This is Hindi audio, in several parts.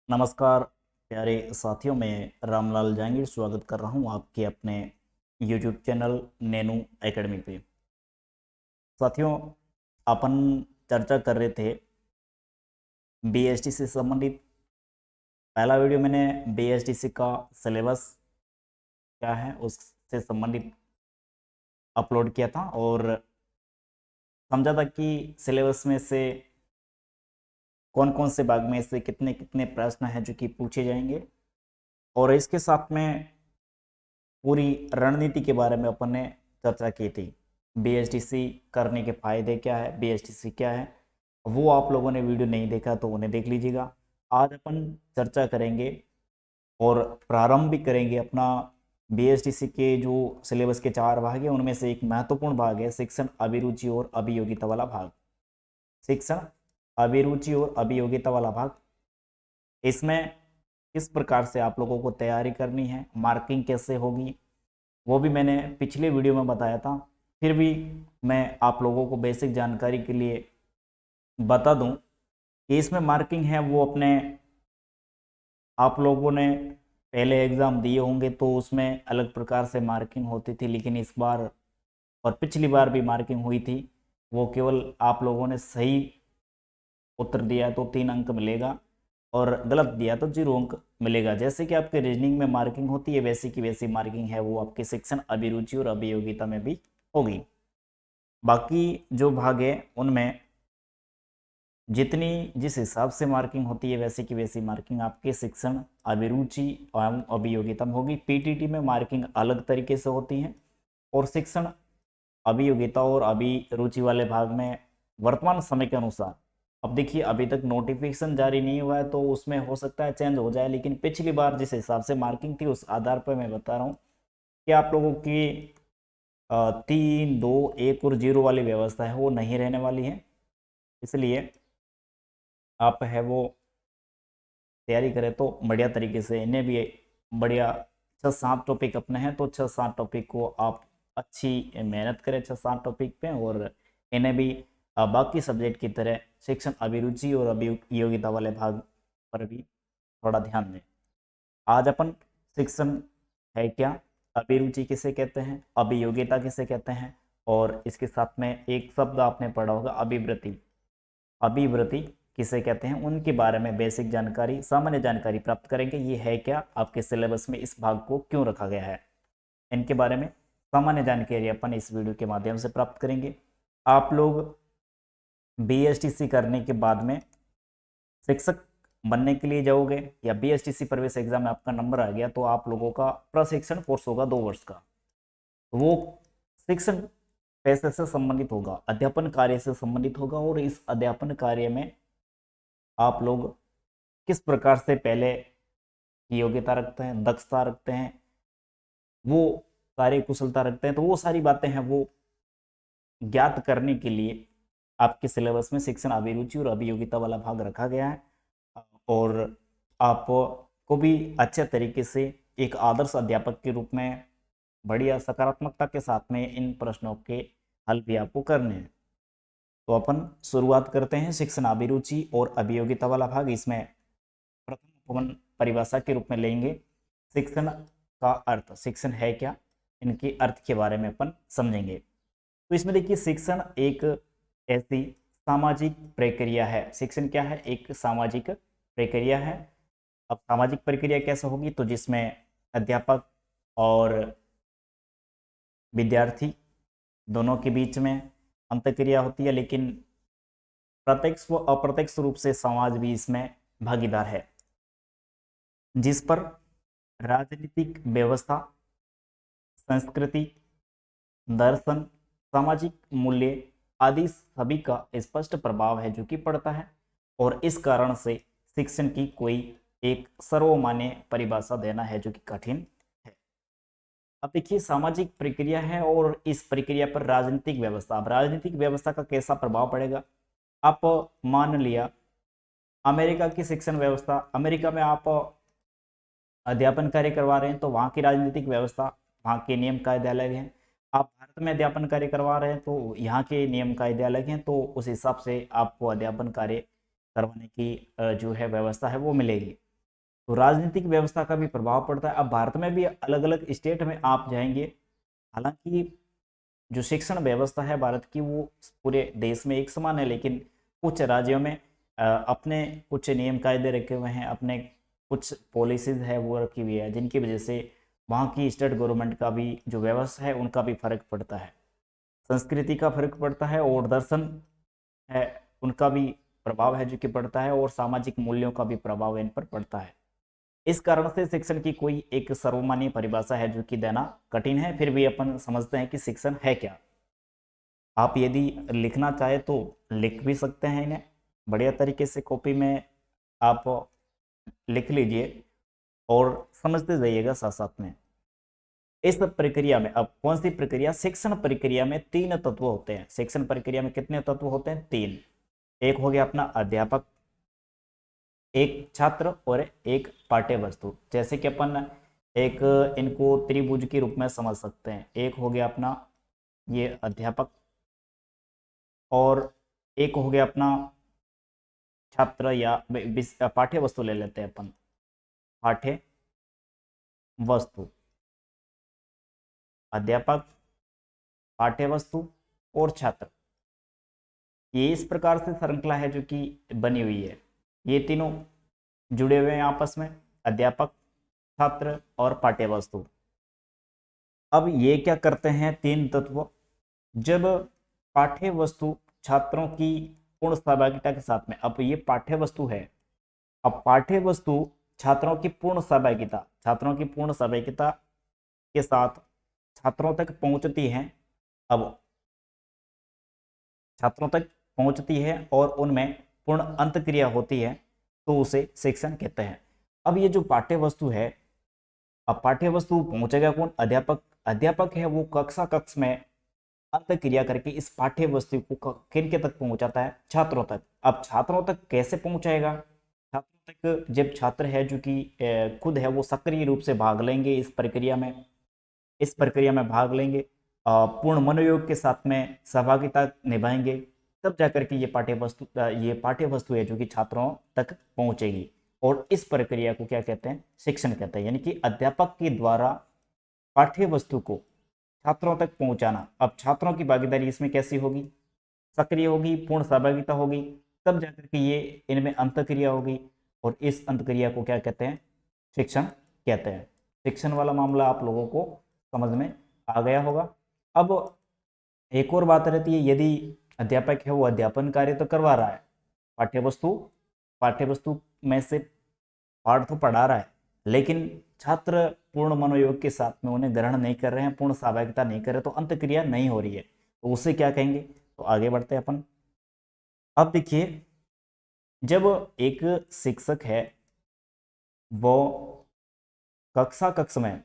नमस्कार प्यारे साथियों, मैं रामलाल जहांगीर स्वागत कर रहा हूं आपके अपने YouTube चैनल नैनू एकेडमी पे। साथियों, अपन चर्चा कर रहे थे BST से संबंधित। पहला वीडियो मैंने BSTC का सिलेबस क्या है उससे संबंधित अपलोड किया था और समझा था कि सिलेबस में से कौन कौन से भाग में से कितने कितने प्रश्न हैं जो कि पूछे जाएंगे, और इसके साथ में पूरी रणनीति के बारे में अपन ने चर्चा की थी। BSTC करने के फायदे क्या है, BSTC क्या है, वो आप लोगों ने वीडियो नहीं देखा तो उन्हें देख लीजिएगा। आज अपन चर्चा करेंगे और प्रारंभ भी करेंगे अपना BSTC के जो सिलेबस के 4 भाग है उनमें से एक महत्वपूर्ण भाग है शिक्षण अभिरुचि और अभियोगिता वाला भाग। शिक्षण अभिरुचि और अभियोगिता वाला भाग, इसमें किस प्रकार से आप लोगों को तैयारी करनी है, मार्किंग कैसे होगी, वो भी मैंने पिछले वीडियो में बताया था। फिर भी मैं आप लोगों को बेसिक जानकारी के लिए बता दूं कि इसमें मार्किंग है वो अपने आप लोगों ने पहले एग्ज़ाम दिए होंगे तो उसमें अलग प्रकार से मार्किंग होती थी, लेकिन इस बार और पिछली बार भी मार्किंग हुई थी। वो केवल आप लोगों ने सही उत्तर दिया तो 3 अंक मिलेगा और गलत दिया तो 0 अंक मिलेगा। जैसे कि आपके रीजनिंग में मार्किंग होती है वैसी की वैसी मार्किंग है वो आपके शिक्षण अभिरुचि और अभियोगिता में भी होगी। बाकी जो भाग है उनमें जितनी जिस हिसाब से मार्किंग होती है वैसे की वैसी मार्किंग आपके शिक्षण अभिरुचि एवं अभियोगिता में होगी। PTT में मार्किंग अलग तरीके से होती है और शिक्षण अभियोगिता और अभिरुचि वाले भाग में वर्तमान समय के अनुसार, अब देखिए अभी तक नोटिफिकेशन जारी नहीं हुआ है तो उसमें हो सकता है चेंज हो जाए, लेकिन पिछली बार जिस हिसाब से मार्किंग थी उस आधार पर मैं बता रहा हूँ कि आप लोगों की 3, 2, 1 और 0 वाली व्यवस्था है वो नहीं रहने वाली है। इसलिए आप है वो तैयारी करें तो बढ़िया तरीके से, इन्हें भी बढ़िया 6-7 टॉपिक अपने हैं तो 6-7 टॉपिक को आप अच्छी मेहनत करें 6-7 टॉपिक पे, और इन्हें भी बाकी सब्जेक्ट की तरह शिक्षण अभिरुचि और अभियोगिता वाले भाग पर भी थोड़ा ध्यान दें। आज अपन शिक्षण है क्या, अभिरुचि किसे कहते हैं, अभियोगिता किसे कहते हैं, और इसके साथ में एक शब्द आपने पढ़ा होगा अभिवृत्ति, अभिवृत्ति किसे कहते हैं, उनके बारे में बेसिक जानकारी, सामान्य जानकारी प्राप्त करेंगे। ये है क्या, आपके सिलेबस में इस भाग को क्यों रखा गया है, इनके बारे में सामान्य जानकारी अपन इस वीडियो के माध्यम से प्राप्त करेंगे। आप लोग BSTC करने के बाद में शिक्षक बनने के लिए जाओगे या BSTC प्रवेश एग्जाम में आपका नंबर आ गया तो आप लोगों का प्रशिक्षण कोर्स होगा 2 वर्ष का। वो शिक्षण पैसे से संबंधित होगा, अध्यापन कार्य से संबंधित होगा, और इस अध्यापन कार्य में आप लोग किस प्रकार से पहले योग्यता रखते हैं, दक्षता रखते हैं, वो कार्य कुशलता रखते हैं, तो वो सारी बातें हैं वो ज्ञात करने के लिए आपके सिलेबस में शिक्षण अभिरुचि और अभियोगिता वाला भाग रखा गया है। और आपको भी अच्छे तरीके से एक आदर्श अध्यापक के रूप में बढ़िया सकारात्मकता के साथ में इन प्रश्नों के हल भी आपको करने हैं। तो अपन शुरुआत करते हैं शिक्षण अभिरुचि और अभियोगिता वाला भाग। इसमें प्रथम अपन परिभाषा के रूप में लेंगे शिक्षण का अर्थ, शिक्षण है क्या, इनके अर्थ के बारे में अपन समझेंगे। तो इसमें देखिए शिक्षण एक ऐसी सामाजिक प्रक्रिया है। शिक्षण क्या है, एक सामाजिक प्रक्रिया है। अब सामाजिक प्रक्रिया कैसे होगी, तो जिसमें अध्यापक और विद्यार्थी दोनों के बीच में अंतःक्रिया होती है, लेकिन प्रत्यक्ष व अप्रत्यक्ष रूप से समाज भी इसमें भागीदार है, जिस पर राजनीतिक व्यवस्था, संस्कृति, दर्शन, सामाजिक मूल्य आदि सभी का स्पष्ट प्रभाव है जो कि पड़ता है। और इस कारण से शिक्षण की कोई एक सर्वमान्य परिभाषा देना है जो कि कठिन है। अब देखिए सामाजिक प्रक्रिया है और इस प्रक्रिया पर राजनीतिक व्यवस्था, अब राजनीतिक व्यवस्था का कैसा प्रभाव पड़ेगा। आप मान लिया अमेरिका की शिक्षण व्यवस्था, अमेरिका में आप अध्यापन कार्य करवा रहे हैं तो वहाँ की राजनीतिक व्यवस्था, वहाँ के नियम कायदे अलग हैं। आप भारत में अध्यापन कार्य करवा रहे हैं तो यहाँ के नियम कायदे अलग हैं, तो उस हिसाब से आपको अध्यापन कार्य करवाने की जो है व्यवस्था है वो मिलेगी। तो राजनीतिक व्यवस्था का भी प्रभाव पड़ता है। अब भारत में भी अलग अलग स्टेट में आप जाएंगे, हालांकि जो शिक्षण व्यवस्था है भारत की वो पूरे देश में एक समान है, लेकिन कुछ राज्यों में अपने कुछ नियम कायदे रखे हुए हैं, अपने कुछ पॉलिसीज है वो रखी हुई है, जिनकी वजह से वहाँ की स्टेट गवर्नमेंट का भी जो व्यवस्था है उनका भी फर्क पड़ता है, संस्कृति का फर्क पड़ता है, और दर्शन है उनका भी प्रभाव है जो कि पड़ता है, और सामाजिक मूल्यों का भी प्रभाव इन पर पड़ता है। इस कारण से शिक्षण की कोई एक सर्वमान्य परिभाषा है जो कि देना कठिन है, फिर भी अपन समझते हैं कि शिक्षण है क्या। आप यदि लिखना चाहे तो लिख भी सकते हैं इन्हें बढ़िया तरीके से, कॉपी में आप लिख लीजिए और समझते जाइएगा साथ साथ में। इस प्रक्रिया में, अब कौन सी प्रक्रिया, शिक्षण प्रक्रिया में 3 तत्व होते हैं। शिक्षण प्रक्रिया में कितने तत्व होते हैं? 3। एक हो गया अपना अध्यापक, एक छात्र और एक पाठ्य वस्तु। जैसे कि अपन एक इनको त्रिभुज के रूप में समझ सकते हैं, एक हो गया अपना ये अध्यापक, और एक हो गया अपना छात्र या पाठ्य वस्तु ले लेते हैं अपन, पाठ्य वस्तु, अध्यापक, पाठ्य वस्तु और छात्र। ये इस प्रकार से श्रृंखला है जो कि बनी हुई है, ये तीनों जुड़े हुए हैं आपस में, अध्यापक, छात्र और पाठ्य वस्तु। अब ये क्या करते हैं 3 तत्व, जब पाठ्य वस्तु छात्रों की पूर्ण सहभागिता के साथ में, अब ये पाठ्य वस्तु है, अब पाठ्य वस्तु छात्रों की पूर्ण सहभागिता, छात्रों की पूर्ण सहभागिता के साथ छात्रों तक पहुंचती है, अब छात्रों तक पहुंचती है और उनमें पूर्ण अंतक्रिया होती है, तो उसे शिक्षण कहते हैं। अब ये जो पाठ्य वस्तु है, अब पाठ्य वस्तु पहुंचेगा कौन? अध्यापक। अध्यापक है वो कक्षा कक्ष में अंत क्रिया करके इस पाठ्य वस्तु को किन के तक पहुंचाता है? छात्रों तक। अब छात्रों तक कैसे पहुंचाएगा? छात्रों तक जब छात्र है जो कि खुद है वो सक्रिय रूप से भाग लेंगे इस प्रक्रिया में, इस प्रक्रिया में भाग लेंगे, पूर्ण मनोयोग के साथ में सहभागिता निभाएंगे, तब जाकर के ये पाठ्य वस्तु है जो कि छात्रों तक पहुंचेगी, और इस प्रक्रिया को क्या कहते हैं? शिक्षण कहते हैं। यानी कि अध्यापक के द्वारा पाठ्य वस्तु को छात्रों तक पहुंचाना। अब छात्रों की भागीदारी इसमें कैसी होगी? सक्रिय होगी, पूर्ण सहभागिता होगी, तब जाकर के ये इनमें अंतक्रिया होगी, और इस अंतक्रिया को क्या कहते हैं? शिक्षण कहते हैं। शिक्षण वाला मामला आप लोगों को समझ में आ गया होगा। अब एक और बात रहती है, यदि अध्यापक है वो अध्यापन कार्य तो करवा रहा है, पाठ्य वस्तु में से पाठ तो पढ़ा रहा है, लेकिन छात्र पूर्ण मनोयोग के साथ में उन्हें ग्रहण नहीं कर रहे हैं, पूर्ण सहभागिता नहीं कर रहे, तो अंतक्रिया नहीं हो रही है, तो उसे क्या कहेंगे? तो आगे बढ़ते हैं अपन। अब देखिए, जब एक शिक्षक है वो कक्षा कक्ष में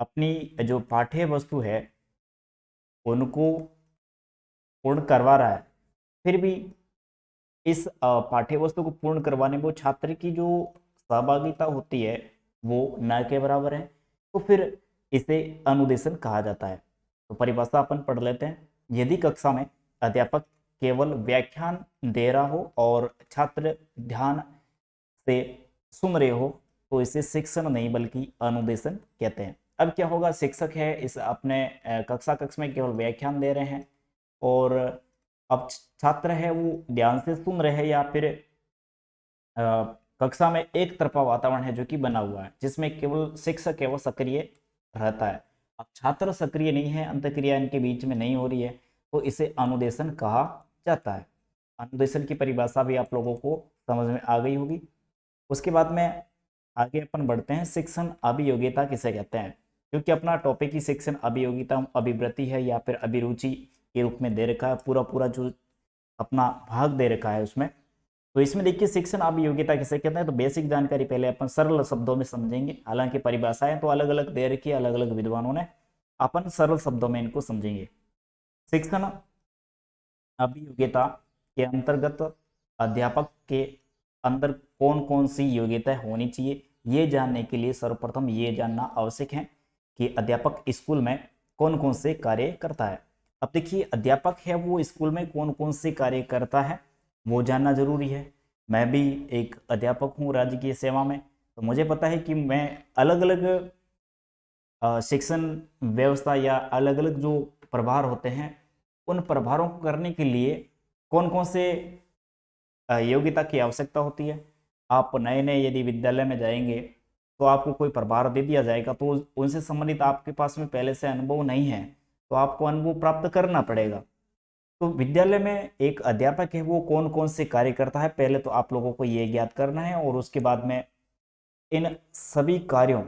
अपनी जो पाठ्य वस्तु है उनको पूर्ण करवा रहा है, फिर भी इस पाठ्य वस्तु को पूर्ण करवाने में वो छात्र की जो सहभागिता होती है वो न के बराबर है, तो फिर इसे अनुदेशन कहा जाता है। तो परिभाषा अपन पढ़ लेते हैं। यदि कक्षा में अध्यापक केवल व्याख्यान दे रहा हो और छात्र ध्यान से सुन रहे हो, तो इसे शिक्षण नहीं बल्कि अनुदेशन कहते हैं। अब क्या होगा? शिक्षक है इस अपने कक्षा कक्ष में केवल व्याख्यान दे रहे हैं, और अब छात्र है वो ध्यान से सुन रहे हैं, या फिर कक्षा में एक तरफा वातावरण है जो कि बना हुआ है, जिसमें केवल शिक्षक है वो सक्रिय रहता है। अब छात्र सक्रिय नहीं है, अंतक्रिया इनके बीच में नहीं हो रही है, तो इसे अनुदेशन कहा जाता है। अनुदेशन की परिभाषा भी आप लोगों को समझ में आ गई होगी। उसके बाद में आगे अपन बढ़ते हैं, शिक्षण अभियोग्यता किसे कहते हैं? क्योंकि अपना टॉपिक ही शिक्षण अभियोगिता अभिवृत्ति है या फिर अभिरुचि के रूप में दे रखा है, पूरा पूरा जो अपना भाग दे रखा है उसमें। तो इसमें देखिए, शिक्षण अभियोग्यता किसे कहते हैं? तो बेसिक जानकारी पहले अपन सरल शब्दों में समझेंगे, हालांकि परिभाषाएं तो अलग अलग दे रखी है अलग अलग विद्वानों ने, अपन सरल शब्दों में इनको समझेंगे। शिक्षण अभियोग्यता के अंतर्गत अध्यापक के अंदर कौन कौन सी योग्यता होनी चाहिए, ये जानने के लिए सर्वप्रथम ये जानना आवश्यक है कि अध्यापक स्कूल में कौन कौन से कार्य करता है। अब देखिए, अध्यापक है वो स्कूल में कौन कौन से कार्य करता है वो जानना जरूरी है। मैं भी एक अध्यापक हूँ राज्य की सेवा में, तो मुझे पता है कि मैं अलग अलग शिक्षण व्यवस्था या अलग अलग जो प्रभार होते हैं, उन प्रभारों को करने के लिए कौन कौन से योग्यता की आवश्यकता होती है। आप नए नए यदि विद्यालय में जाएंगे तो आपको कोई प्रभार दे दिया जाएगा, तो उनसे संबंधित आपके पास में पहले से अनुभव नहीं है, तो आपको अनुभव प्राप्त करना पड़ेगा। तो विद्यालय में एक अध्यापक है, वो कौन कौन से कार्य करता है, पहले तो आप लोगों को ये ज्ञात करना है, और उसके बाद में इन सभी कार्यों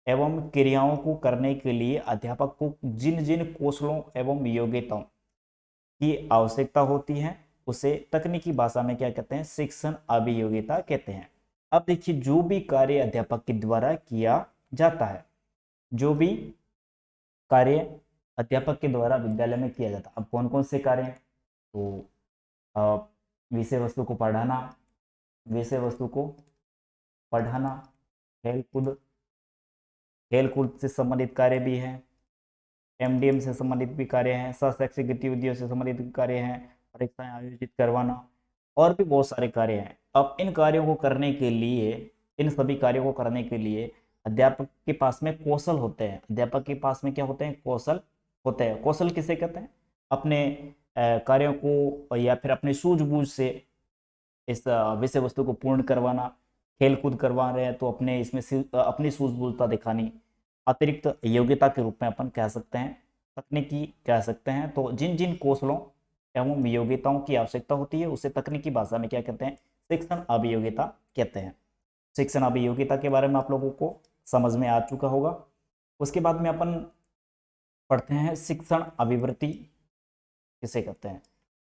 एवं क्रियाओं को करने के लिए अध्यापक को जिन जिन कौशलों एवं योग्यताओं की आवश्यकता होती है, उसे तकनीकी भाषा में क्या कहते हैं, शिक्षण अभियोग्यता कहते हैं। अब देखिए, जो भी कार्य अध्यापक के द्वारा किया जाता है, जो भी कार्य अध्यापक के द्वारा विद्यालय में किया जाता है, अब कौन कौन से कार्य हैं, तो विषय वस्तु को पढ़ाना, विषय वस्तु को पढ़ाना, खेलकूद, खेलकूद से संबंधित कार्य भी है, एमडीएम से संबंधित भी कार्य हैं, शैक्षिक गतिविधियों से संबंधित भी कार्य हैं, परीक्षाएं आयोजित करवाना, और भी बहुत सारे कार्य हैं। अब इन कार्यों को करने के लिए, इन सभी कार्यों को करने के लिए अध्यापक के पास में कौशल होते हैं। अध्यापक के पास में क्या होते हैं, कौशल होते हैं। कौशल किसे कहते हैं, अपने कार्यों को या फिर अपनी सूझबूझ से इस विषय वस्तु को पूर्ण करवाना। खेल कूद करवा रहे हैं तो अपने इसमें अपनी सूझबूझता दिखानी, अतिरिक्त योग्यता के रूप में अपन कह सकते हैं, तकनीकी कह सकते हैं। तो जिन जिन कौशलों एवं योग्यताओं की आवश्यकता होती है, उसे तकनीकी भाषा में क्या कहते हैं, शिक्षण अभियोग्यता कहते हैं। शिक्षण अभियोग्यता के बारे में आप लोगों को समझ में आ चुका होगा। उसके बाद में अपन पढ़ते हैं शिक्षण अभिवृत्ति किसे कहते हैं।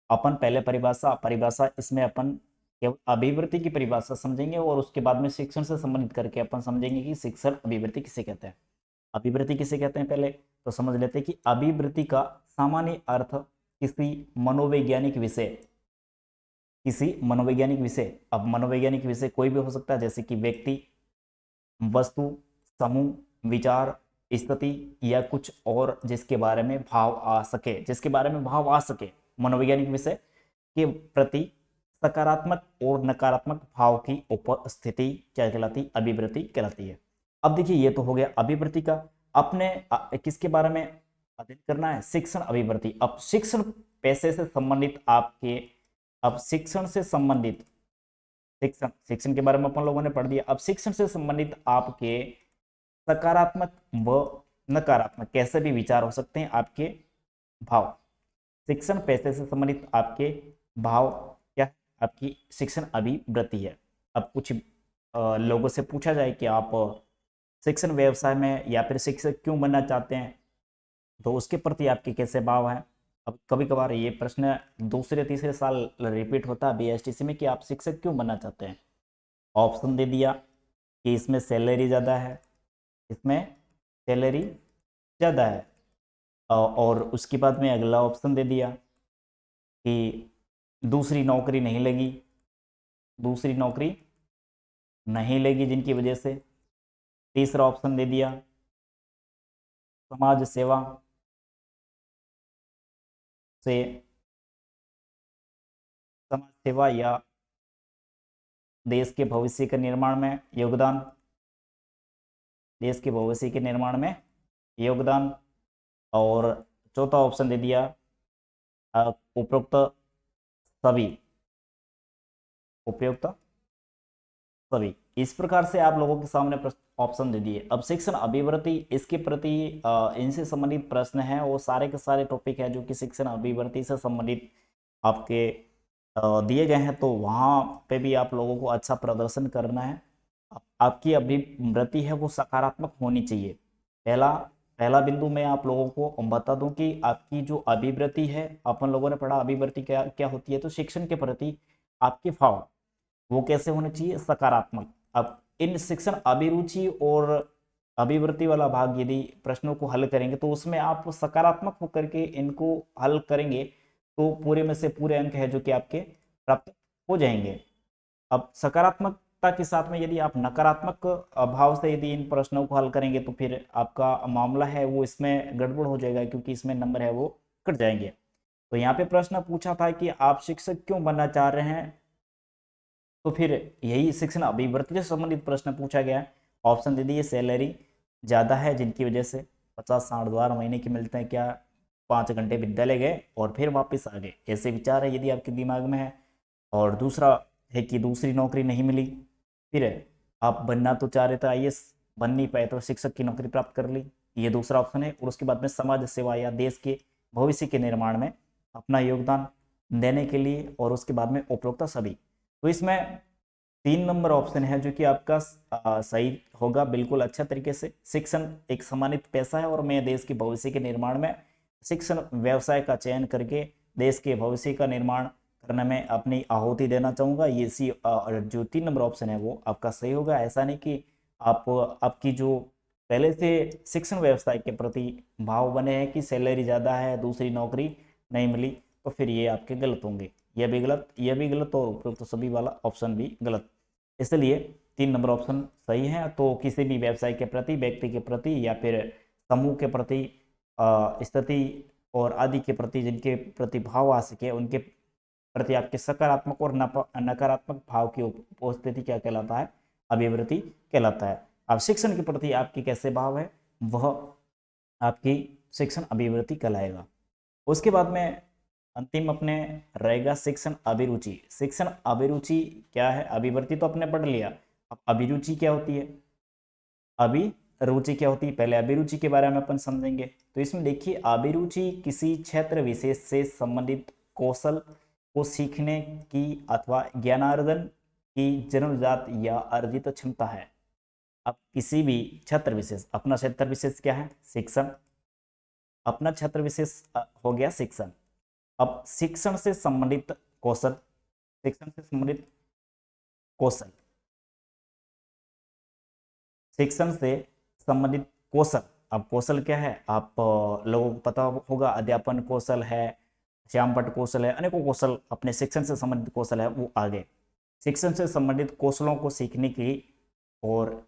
अपन पहले परिभाषा इसमें अपन केवल अभिवृत्ति की परिभाषा समझेंगे, और उसके बाद में शिक्षण से संबंधित करके अपन समझेंगे कि शिक्षण अभिवृत्ति किसे कहते हैं। अभिवृत्ति किसे कहते हैं, पहले तो समझ लेते हैं कि अभिवृत्ति का सामान्य अर्थ किसी मनोवैज्ञानिक विषय, किसी मनोवैज्ञानिक विषय। अब मनोवैज्ञानिक विषय कोई भी हो सकता है, जैसे कि व्यक्ति, वस्तु, समूह, विचार, स्थिति या कुछ और जिसके बारे में भाव आ सके, मनोवैज्ञानिक विषय के प्रति सकारात्मक और नकारात्मक भाव की उपस्थिति क्या कहलाती, अभिवृत्ति कहलाती है। अब देखिए, ये तो हो गया अभिवृत्ति का। अपने किसके बारे में अध्ययन करना है, शिक्षण अभिवृत्ति। अब शिक्षण पैसे से संबंधित आपके, अब शिक्षण से संबंधित, शिक्षण के बारे में अपन लोगों ने पढ़ दिया। अब शिक्षण से संबंधित आपके सकारात्मक व नकारात्मक कैसे भी विचार हो सकते हैं, आपके भाव। शिक्षण पैसे से संबंधित आपके भाव क्या, आपकी शिक्षण अभिवृत्ति है। अब कुछ लोगों से पूछा जाए कि आप शिक्षण व्यवसाय में या फिर शिक्षक क्यों बनना चाहते हैं, तो उसके प्रति आपके कैसे भाव हैं। अब कभी कभार ये प्रश्न दूसरे तीसरे साल रिपीट होता है बीएसटीसी में कि आप शिक्षक क्यों बनना चाहते हैं। ऑप्शन दे दिया कि इसमें सैलरी ज़्यादा है, इसमें सैलरी ज़्यादा है, और उसके बाद में अगला ऑप्शन दे दिया कि दूसरी नौकरी नहीं लगी, दूसरी नौकरी नहीं लगी जिनकी वजह से। तीसरा ऑप्शन दे दिया समाज सेवा से, समाज सेवा या देश के भविष्य के निर्माण में योगदान, देश के भविष्य के निर्माण में योगदान। और चौथा ऑप्शन दे दिया उपयुक्त सभी, उपयुक्त सभी। इस प्रकार से आप लोगों के सामने ऑप्शन दे दिए। अब शिक्षण अभिवृत्ति, इसके प्रति इनसे संबंधित प्रश्न है, वो सारे के सारे टॉपिक है जो कि शिक्षण अभिवृत्ति से संबंधित आपके दिए गए हैं। तो वहाँ पे भी आप लोगों को अच्छा प्रदर्शन करना है। आपकी अभिवृत्ति है वो सकारात्मक होनी चाहिए। पहला बिंदु मैं आप लोगों को बता दूं कि आपकी जो अभिवृत्ति है, अपन लोगों ने पढ़ा अभिवृत्ति क्या क्या होती है, तो शिक्षण के प्रति आपके भाव वो कैसे होने चाहिए, सकारात्मक। अब इन शिक्षण अभिरुचि और अभिवृत्ति वाला भाग यदि प्रश्नों को हल करेंगे तो उसमें आप सकारात्मक होकर के इनको हल करेंगे तो पूरे में से पूरे अंक है जो कि आपके प्राप्त हो जाएंगे। अब सकारात्मकता के साथ में यदि आप नकारात्मक भाव से यदि इन प्रश्नों को हल करेंगे तो फिर आपका मामला है वो इसमें गड़बड़ हो जाएगा, क्योंकि इसमें नंबर है वो कट जाएंगे। तो यहाँ पे प्रश्न पूछा था कि आप शिक्षक क्यों बनना चाह रहे हैं, तो फिर यही शिक्षण अभिवृत्ति से संबंधित प्रश्न पूछा गया है। ऑप्शन दे दिए, सैलरी ज़्यादा है जिनकी वजह से 50-60 हज़ार महीने की मिलते हैं, क्या 5 घंटे विद्यालय गए और फिर वापस आ गए, ऐसे विचार है यदि आपके दिमाग में है। और दूसरा है कि दूसरी नौकरी नहीं मिली, फिर आप बनना तो चाह रहे थे आईएएस, बन नहीं पाए तो शिक्षक की नौकरी प्राप्त कर ली, ये दूसरा ऑप्शन है। और उसके बाद में समाज सेवा या देश के भविष्य के निर्माण में अपना योगदान देने के लिए, और उसके बाद में उपरोक्त सभी। तो इसमें 3 नंबर ऑप्शन है जो कि आपका सही होगा बिल्कुल अच्छा तरीके से। शिक्षण एक सम्मानित पैसा है और मैं देश के भविष्य के निर्माण में शिक्षण व्यवसाय का चयन करके देश के भविष्य का निर्माण करने में अपनी आहुति देना चाहूँगा। ये सी जो 3 नंबर ऑप्शन है वो आपका सही होगा। ऐसा नहीं कि आप आपकी जो पहले से शिक्षण व्यवसाय के प्रति भाव बने हैं कि सैलरी ज़्यादा है, दूसरी नौकरी नहीं मिली, तो फिर ये आपके गलत होंगे। यह भी गलत, यह भी गलत, और उपरोक्त तो सभी वाला ऑप्शन भी गलत। इसलिए 3 नंबर ऑप्शन सही है। तो किसी भी व्यवसाय के प्रति, व्यक्ति के प्रति या फिर समूह के प्रति, स्थिति और आदि के प्रति जिनके प्रति भाव आ सके, उनके प्रति आपके सकारात्मक और नकारात्मक भाव की उपस्थिति क्या कहलाता है? अभिवृत्ति कहलाता है। अब शिक्षण के प्रति आपकी कैसे भाव है, वह आपकी शिक्षण अभिवृत्ति कहलाएगा। उसके बाद में अंतिम अपने रहेगा शिक्षण अभिरुचि। शिक्षण अभिरुचि क्या है? अभिवृत्ति तो अपने पढ़ लिया, अब अभिरुचि क्या होती है, अभिरुचि क्या होती है, पहले अभिरुचि के बारे में अपन समझेंगे। तो इसमें देखिए, अभिरुचि किसी क्षेत्र विशेष से संबंधित कौशल को सीखने की अथवा ज्ञानार्जन की जन्मजात या अर्जित क्षमता है। अब किसी भी क्षेत्र विशेष, अपना क्षेत्र विशेष क्या है? शिक्षण। अपना क्षेत्र विशेष हो गया शिक्षण। अब शिक्षण से संबंधित कौशल, शिक्षण से संबंधित कौशल, शिक्षण से संबंधित कौशल। अब कौशल क्या है? आप लोगों को पता होगा, अध्यापन कौशल है, श्यामपट्ट कौशल है, अनेकों कौशल अपने शिक्षण से संबंधित कौशल है वो आ गए। शिक्षण से संबंधित कौशलों को सीखने की और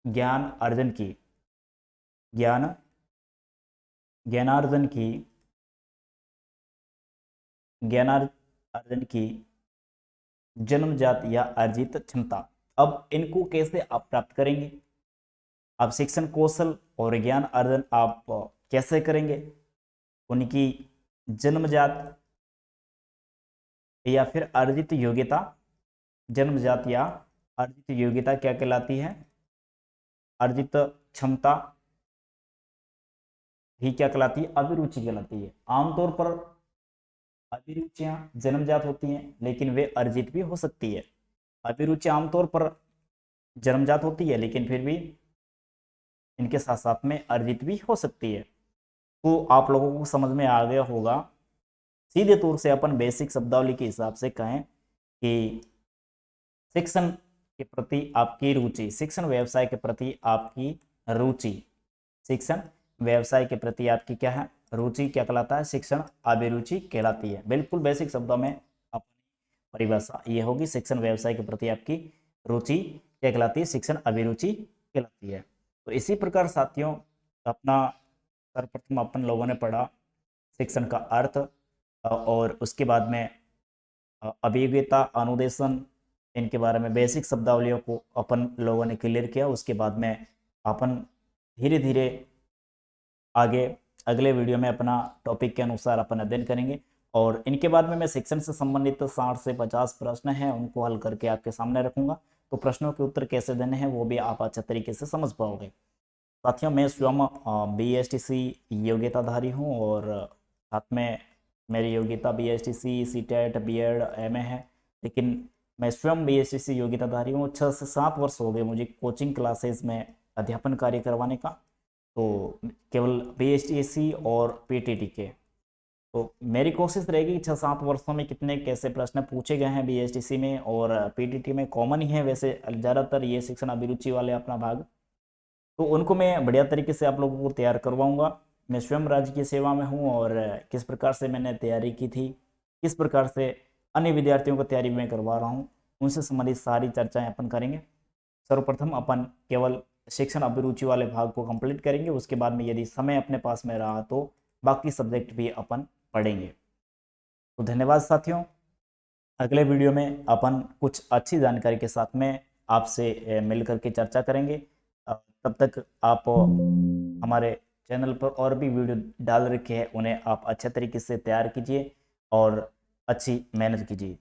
ज्ञान अर्जन की, ज्ञानार्जन की जन्मजात या अर्जित क्षमता। अब इनको कैसे आप प्राप्त करेंगे? आप शिक्षण कौशल और ज्ञान अर्जन आप कैसे करेंगे? उनकी जन्मजात या फिर अर्जित योग्यता, जन्मजात या अर्जित योग्यता क्या कहलाती है? अर्जित क्षमता ही क्या कहलाती है? अभिरुचि कहलाती है। आमतौर पर अभिरुचियां जन्मजात होती हैं, लेकिन वे अर्जित भी हो सकती है। अभिरुचि आमतौर पर जन्मजात होती है, लेकिन फिर भी इनके साथ साथ में अर्जित भी हो सकती है। तो आप लोगों को समझ में आ गया होगा। सीधे तौर से अपन बेसिक शब्दावली के हिसाब से कहें कि शिक्षण के प्रति आपकी रुचि, शिक्षण व्यवसाय के प्रति आपकी रुचि, शिक्षण व्यवसाय के प्रति आपकी क्या है? रुचि क्या कहलाता है? शिक्षण अभिरुचि कहलाती है। बिल्कुल बेसिक शब्दों में अपनी परिभाषा ये होगी, शिक्षण व्यवसाय के प्रति आपकी रुचि क्या कहलाती है? शिक्षण अभिरुचि कहलाती है। तो इसी प्रकार साथियों, अपना सर्वप्रथम अपन लोगों ने पढ़ा शिक्षण का अर्थ, और उसके बाद में अभिज्ञता, अनुदेशन, इनके बारे में बेसिक शब्दावलियों को अपन लोगों ने क्लियर किया। उसके बाद में अपन धीरे धीरे आगे अगले वीडियो में अपना टॉपिक के अनुसार अपन अध्ययन करेंगे, और इनके बाद में मैं शिक्षण से संबंधित 60 से 50 प्रश्न हैं उनको हल करके आपके सामने रखूंगा। तो प्रश्नों के उत्तर कैसे देने हैं वो भी आप अच्छे तरीके से समझ पाओगे। साथियों, मैं स्वयं BSTC योग्यताधारी हूँ, और साथ में मेरी योग्यता BSTC, CTET, BEd, MA है। लेकिन मैं स्वयं BSTC योग्यताधारी हूँ। 6 से 7 वर्ष हो गए मुझे कोचिंग क्लासेस में अध्यापन कार्य करवाने का, तो केवल BSTC और PTT के। तो मेरी कोशिश रहेगी 6-7 वर्षों में कितने कैसे प्रश्न पूछे गए हैं BSTC में और PTT में, कॉमन ही है वैसे ज़्यादातर ये शिक्षण अभिरुचि वाले अपना भाग, तो उनको मैं बढ़िया तरीके से आप लोगों को तैयार करवाऊंगा। मैं स्वयं राज्य की सेवा में हूँ, और किस प्रकार से मैंने तैयारी की थी, किस प्रकार से अन्य विद्यार्थियों को तैयारी में करवा रहा हूँ, उनसे संबंधित सारी चर्चाएं अपन करेंगे। सर्वप्रथम अपन केवल शिक्षण अभिरुचि वाले भाग को कंप्लीट करेंगे, उसके बाद में यदि समय अपने पास में रहा तो बाकी सब्जेक्ट भी अपन पढ़ेंगे। तो धन्यवाद साथियों। अगले वीडियो में अपन कुछ अच्छी जानकारी के साथ में आपसे मिल करके चर्चा करेंगे। तब तक आप हमारे चैनल पर और भी वीडियो डाल रखे हैं, उन्हें आप अच्छे तरीके से तैयार कीजिए और अच्छी मेहनत कीजिए।